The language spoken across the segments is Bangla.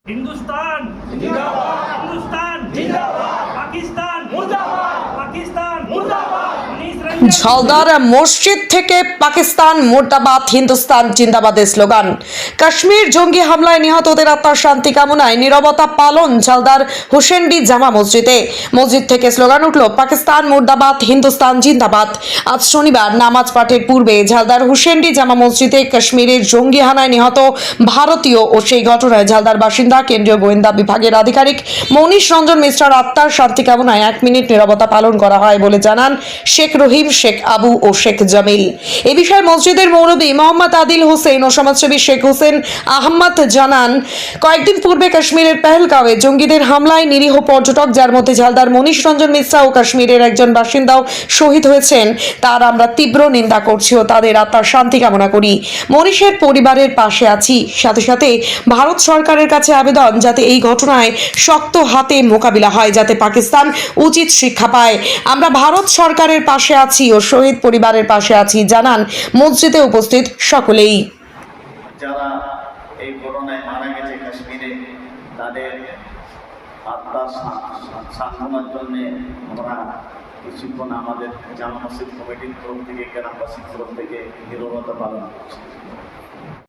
हिंदुस्तान जिंदाबाद, हिंदुस्तान जिंदाबाद, पाकिस्तान मुर्दाबाद, पाकिस्तान मुर्दाबाद। ঝালদার মসজিদ থেকে পাকিস্তান মুর্দাবাদ হিন্দুস্তান জিন্দাবাদের স্লোগান। কাশ্মীর জঙ্গি হামলায় নিহতদের আত্মার শান্তি কামনায় নীরবতা পালন ঝালদার হুসেন্ডি জামা মসজিদে। মসজিদ থেকে স্লোগান উঠল পাকিস্তান মুর্দাবাদ হিন্দুস্তান জিন্দাবাদ। আজ শনিবার নামাজ পাঠের পূর্বে ঝালদার হুসেন্ডি জামা মসজিদে কাশ্মীরের জঙ্গি হানায় নিহত ভারতীয় ও সেই ঘটনায় ঝালদার বাসিন্দা কেন্দ্রীয় গোয়েন্দা বিভাগের আধিকারিক মনীষ রঞ্জন মিশ্রার আত্মার শান্তি কামনায় 1 মিনিট নীরবতা পালন করা হয় বলে জানান শেখ রহিম, শেখ আবু ও শেখ জামিল। এ বিষয়ে মসজিদের মৌলভী মোহাম্মদ আদিল হোসেন ও সমাজসেবী শেখ হোসেন আহমদ জানান, কয়েকদিন পূর্বে কাশ্মীরের পেহেলগাঁওয়ে জঙ্গিদের হামলায় নিরীহ পর্যটক, যার মধ্যে ঝালদার মনীষ রঞ্জন মিশ্রা ও কাশ্মীরের একজন বাসিন্দাও শহীদ হয়েছেন, তার আমরা তীব্র নিন্দা করছি ও তাদের আত্মার শান্তি কামনা করি। মনীষের পরিবারের পাশে আছি। সাথে সাথে ভারত সরকারের কাছে আবেদন যাতে এই ঘটনায় শক্ত হাতে মোকাবিলা হয়, যাতে পাকিস্তান উচিত শিক্ষা পায়। আমরা ভারত সরকারের পাশে আছি ও শহীদ পরিবারের পাশে আছি, জানান মসজিদে উপস্থিত সকলেই। যারা এই করোনায় মারা গেছে কাশ্মীরে, তাদের আত্মার সান্ত্বনার জন্য আমরা কিছুক্ষণ আমাদের জামা মসজিদ কমিটির তরফ থেকে, গ্রামবাসীর তরফ থেকে নীরবতা পালন করছি।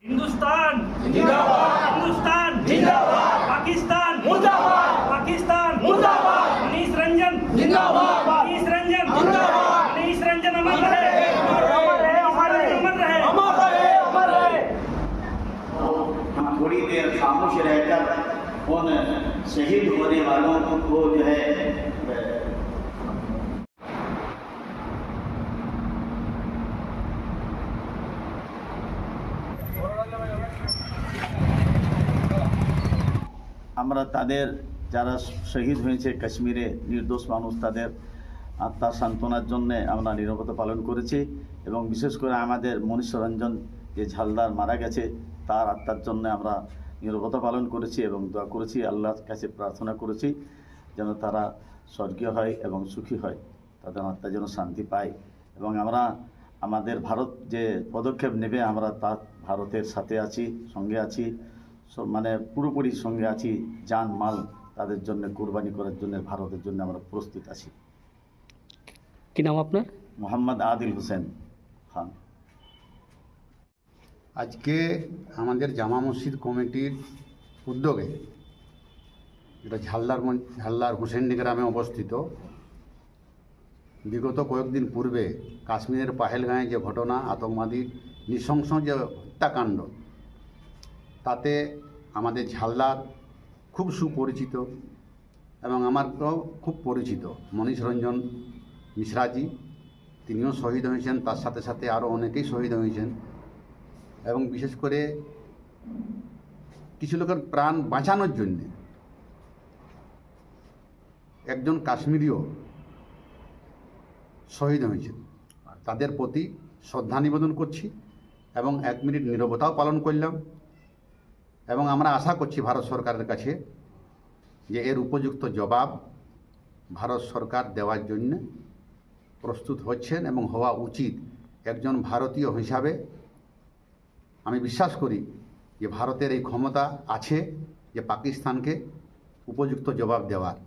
हिंदुस्तान जिंदाबाद, हिंदुस्तान जिंदाबाद, पाकिस्तान मुर्दाबाद, पाकिस्तान मुर्दाबाद। मनीष रंजन जिंदाबाद, मनीष रंजन जिंदाबाद, मनीष रंजन अमर रहे, अमर रहे, अमर रहे, अमर रहे, अमर रहे, अमर रहे। हम थोड़ी देर खामोश रहकर उन शहीद होने वालों को जो है আমরা তাদের যারা শহীদ হয়েছে কাশ্মীরে, নির্দোষ মানুষ, তাদের আত্মার সান্ত্বনার জন্য আমরা নীরবতা পালন করেছি এবং বিশেষ করে আমাদের মনীষ রঞ্জন যে ঝালদার মারা গেছে, তার আত্মার জন্য আমরা নীরবতা পালন করেছি এবং দোয়া করেছি, আল্লাহর কাছে প্রার্থনা করেছি যেন তারা স্বর্গীয় হয় এবং সুখী হয়, তাদের আত্মা যেন শান্তি পায়। এবং আমরা আমাদের ভারত যে পদক্ষেপ নেবে, আমরা তার ভারতের সাথে আছি, সঙ্গে আছি, মানে পুরোপুরি সঙ্গে আছি। জান মাল তাদের জন্য কুরবানি করার জন্য ভারতের জন্য আমরা প্রস্তুত আছি। কি নাম আপনার? মোহাম্মদ আদিল হোসেন খান। আজকে আমাদের জামা মসজিদ কমিটির উদ্যোগে, এটা ঝালদার হুসেন্ডি গ্রামে অবস্থিত, বিগত কয়েকদিন পূর্বে কাশ্মীরের পেহেলগাঁয়ে যে ঘটনা, আতঙ্কবাদী নৃশংস যে হত্যাকাণ্ড, তাতে আমাদের ঝালদার খুব সুপরিচিত এবং আমারও খুব পরিচিত মনীষ রঞ্জন মিশ্রাজি, তিনিও শহীদ হয়েছেন। তার সাথে সাথে আরও অনেকেই শহীদ হয়েছেন এবং বিশেষ করে কিছু লোকের প্রাণ বাঁচানোর জন্যে একজন কাশ্মীরিও শহীদ হয়েছেন। তাদের প্রতি শ্রদ্ধা নিবেদন করছি এবং 1 মিনিট নীরবতাও পালন করলাম এবং আমরা আশা করছি ভারত সরকারের কাছে যে এর উপযুক্ত জবাব ভারত সরকার দেওয়ার জন্য প্রস্তুত হচ্ছেন এবং হওয়া উচিত। একজন ভারতীয় হিসাবে আমি বিশ্বাস করি যে ভারতের এই ক্ষমতা আছে যে পাকিস্তানকে উপযুক্ত জবাব দেওয়ার।